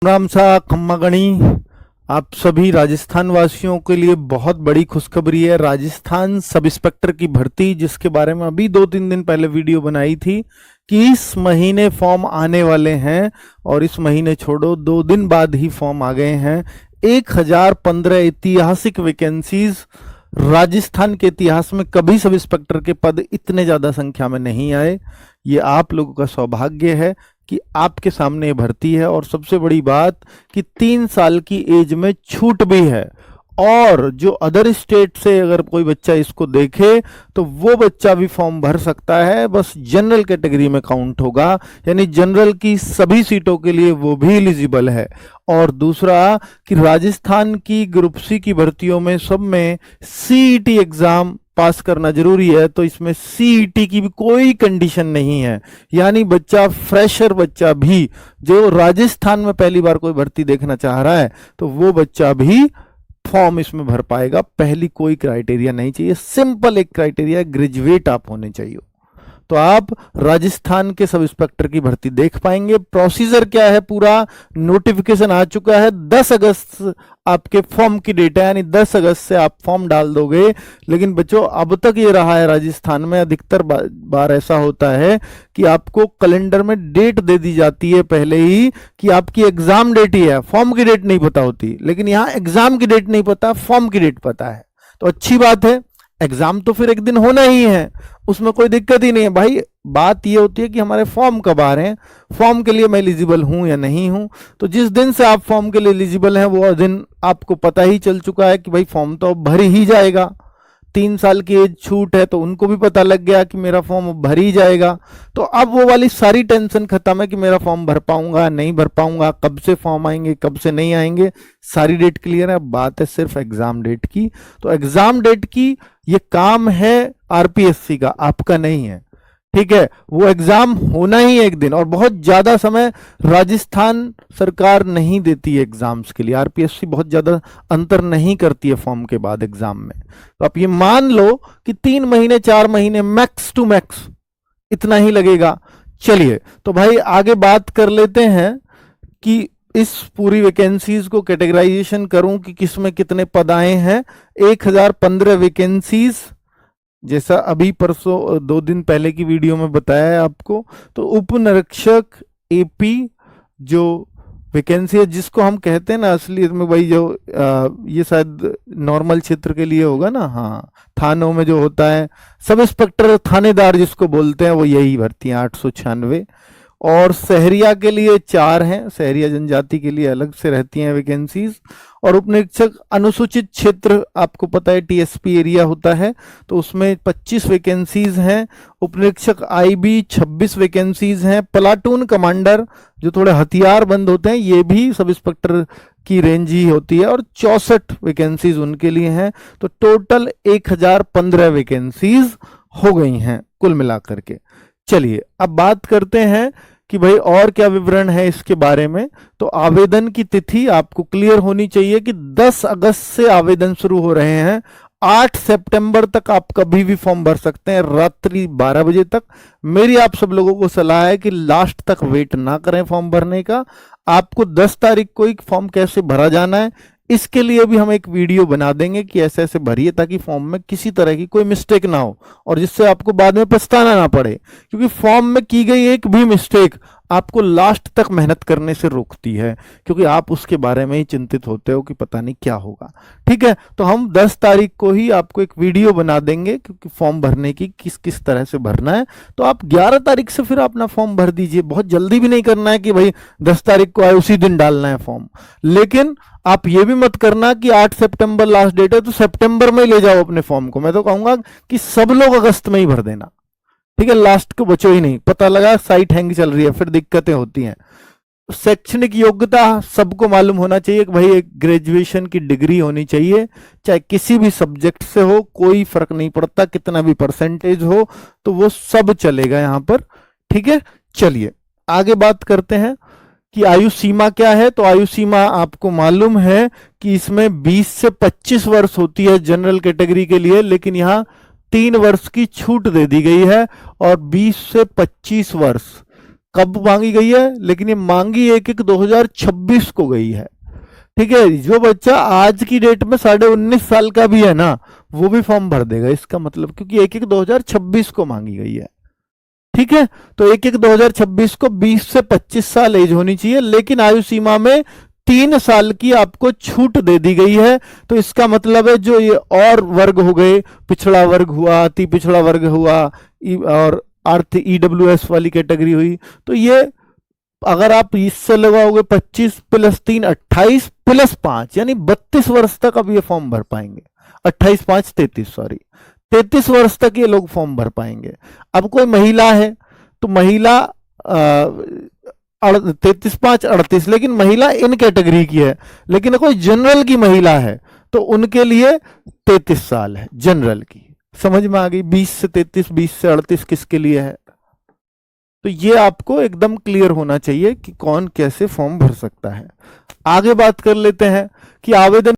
राम सा खम्मा गणी। आप सभी राजस्थान वासियों के लिए बहुत बड़ी खुशखबरी है। राजस्थान सब इंस्पेक्टर की भर्ती, जिसके बारे में अभी 2-3 दिन पहले वीडियो बनाई थी कि इस महीने फॉर्म आने वाले हैं, और इस महीने छोड़ो 2 दिन बाद ही फॉर्म आ गए हैं। 1015 ऐतिहासिक वैकेंसीज। राजस्थान के इतिहास में कभी सब इंस्पेक्टर के पद इतने ज्यादा संख्या में नहीं आए। ये आप लोगों का सौभाग्य है कि आपके सामने भर्ती है, और सबसे बड़ी बात कि 3 साल की एज में छूट भी है। और जो अदर स्टेट से अगर कोई बच्चा इसको देखे तो वो बच्चा भी फॉर्म भर सकता है, बस जनरल कैटेगरी में काउंट होगा, यानी जनरल की सभी सीटों के लिए वो भी एलिजिबल है। और दूसरा कि राजस्थान की ग्रुप सी की भर्तियों में सब में सीईटी एग्जाम पास करना जरूरी है, तो इसमें सीईटी की भी कोई कंडीशन नहीं है। यानी बच्चा, फ्रेशर बच्चा भी जो राजस्थान में पहली बार कोई भर्ती देखना चाह रहा है, तो वो बच्चा भी फॉर्म इसमें भर पाएगा। पहली कोई क्राइटेरिया नहीं चाहिए, सिंपल एक क्राइटेरिया, ग्रेजुएट आप होने चाहिए, तो आप राजस्थान के सब इंस्पेक्टर की भर्ती देख पाएंगे। प्रोसीजर क्या है, पूरा नोटिफिकेशन आ चुका है। 10 अगस्त आपके फॉर्म की डेट है, यानी 10 अगस्त से आप फॉर्म डाल दोगे। लेकिन बच्चों, अब तक ये रहा है राजस्थान में, अधिकतर बार ऐसा होता है कि आपको कैलेंडर में डेट दे दी जाती है पहले ही कि आपकी एग्जाम डेट ही है, फॉर्म की डेट नहीं पता होती। लेकिन यहाँ एग्जाम की डेट नहीं पता, फॉर्म की डेट पता है, तो अच्छी बात है। एग्जाम तो फिर एक दिन होना ही है, उसमें कोई दिक्कत ही नहीं है भाई। बात ये होती है कि हमारे फॉर्म कब आ रहे हैं, फॉर्म के लिए मैं एलिजिबल हूं या नहीं हूं। तो जिस दिन से आप फॉर्म के लिए एलिजिबल हैं, वो दिन आपको पता ही चल चुका है कि भाई फॉर्म तो अब भर ही जाएगा। 3 साल की एज छूट है, तो उनको भी पता लग गया कि मेरा फॉर्म भर ही जाएगा। तो अब वो वाली सारी टेंशन खत्म है कि मेरा फॉर्म भर पाऊंगा नहीं भर पाऊंगा, कब से फॉर्म आएंगे कब से नहीं आएंगे, सारी डेट क्लियर है। बात है सिर्फ एग्जाम डेट की। तो एग्जाम डेट की ये काम है आरपीएससी का, आपका नहीं है, ठीक है। वो एग्जाम होना ही एक दिन, और बहुत ज्यादा समय राजस्थान सरकार नहीं देती है एग्जाम्स के लिए। आरपीएससी बहुत ज्यादा अंतर नहीं करती है फॉर्म के बाद एग्जाम में। तो आप ये मान लो कि 3 महीने 4 महीने मैक्स टू मैक्स इतना ही लगेगा। चलिए, तो भाई आगे बात कर लेते हैं कि इस पूरी वैकेंसीज को कैटेगराइजेशन करूं कि किसमें कितने पद आए हैं। 1015 वैकेंसीज, जैसा अभी परसों 2 दिन पहले की वीडियो में बताया है आपको। तो उप निरीक्षक एपी जो वैकेंसी है, जिसको हम कहते हैं ना असलियत में भाई, जो ये शायद नॉर्मल क्षेत्र के लिए होगा ना, हाँ, थानों में जो होता है सब इंस्पेक्टर थानेदार जिसको बोलते हैं, वो यही भर्ती है 896। और शहरिया के लिए 4 हैं, शहरिया जनजाति के लिए अलग से रहती हैं वैकेंसीज। और उपनिरीक्षक अनुसूचित क्षेत्र, आपको पता है टीएसपी एरिया होता है, तो उसमें 25 वैकेंसीज हैं। उपनिरीक्षक आईबी 26 वैकेंसीज हैं। प्लाटून कमांडर जो थोड़े हथियार बंद होते हैं, ये भी सब इंस्पेक्टर की रेंज ही होती है, और 64 वैकेंसीज उनके लिए हैं। तो टोटल 1015 वैकेंसीज हो गई हैं कुल मिलाकर के। चलिए अब बात करते हैं कि भाई और क्या विवरण है इसके बारे में। तो आवेदन की तिथि आपको क्लियर होनी चाहिए कि 10 अगस्त से आवेदन शुरू हो रहे हैं। 8 सितंबर तक आप कभी भी फॉर्म भर सकते हैं, रात्रि 12 बजे तक। मेरी आप सब लोगों को सलाह है कि लास्ट तक वेट ना करें फॉर्म भरने का। आपको 10 तारीख को ही फॉर्म कैसे भरा जाना है, इसके लिए भी हम एक वीडियो बना देंगे कि ऐसे ऐसे भरिए, ताकि फॉर्म में किसी तरह की कोई मिस्टेक ना हो, और जिससे आपको बाद में पछताना ना पड़े। क्योंकि फॉर्म में की गई एक भी मिस्टेक आपको लास्ट तक मेहनत करने से रोकती है, क्योंकि आप उसके बारे में ही चिंतित होते हो कि पता नहीं क्या होगा। ठीक है, तो हम 10 तारीख को ही आपको एक वीडियो बना देंगे क्योंकि फॉर्म भरने की किस किस तरह से भरना है। तो आप 11 तारीख से फिर अपना फॉर्म भर दीजिए। बहुत जल्दी भी नहीं करना है कि भाई 10 तारीख को आए उसी दिन डालना है फॉर्म। लेकिन आप ये भी मत करना कि 8 सितंबर लास्ट डेट है तो सितंबर में ले जाओ अपने फॉर्म को। मैं तो कहूंगा कि सब लोग अगस्त में ही भर देना, ठीक है, लास्ट को बचो ही नहीं। पता लगा साइट हैंग चल रही है, फिर दिक्कतें होती हैं। शैक्षणिक योग्यता सबको मालूम होना चाहिए कि भाई एक ग्रेजुएशन की डिग्री होनी चाहिए, चाहे किसी भी सब्जेक्ट से हो, कोई फर्क नहीं पड़ता, कितना भी परसेंटेज हो, तो वो सब चलेगा यहां पर। ठीक है, चलिए आगे बात करते हैं कि आयु सीमा क्या है। तो आयु सीमा आपको मालूम है कि इसमें 20 से 25 वर्ष होती है जनरल कैटेगरी के लिए, लेकिन यहाँ 3 वर्ष की छूट दे दी गई है, और 20 से 25 वर्ष कब मांगी गई है, लेकिन ये मांगी 1/1/2026 को गई है। ठीक है, जो बच्चा आज की डेट में 19.5 साल का भी है ना, वो भी फॉर्म भर देगा, इसका मतलब, क्योंकि 1/1/2026 को मांगी गई है। ठीक है, तो 1/1/2026 को 20 से 25 साल एज होनी चाहिए, लेकिन आयु सीमा में 3 साल की आपको छूट दे दी गई है। तो इसका मतलब है जो ये और वर्ग हो गए, पिछड़ा वर्ग हुआ, अति पिछड़ा वर्ग हुआ, और अर्थ ईडब्ल्यूएस वाली कैटेगरी हुई, तो ये अगर आप इससे लगाओगे 25 + 3 28 + 5 यानी 32 वर्ष तक अब ये फॉर्म भर पाएंगे। 28 5 33, सॉरी 33 वर्ष तक ये लोग फॉर्म भर पाएंगे। अब कोई महिला है तो महिला 33 5 38, लेकिन महिला इन कैटेगरी की है, लेकिन कोई जनरल की महिला है तो उनके लिए 33 साल है जनरल की। समझ में आ गई? 20 से 33, 20 से 38 किसके लिए है? तो ये आपको एकदम क्लियर होना चाहिए कि कौन कैसे फॉर्म भर सकता है। आगे बात कर लेते हैं कि आवेदन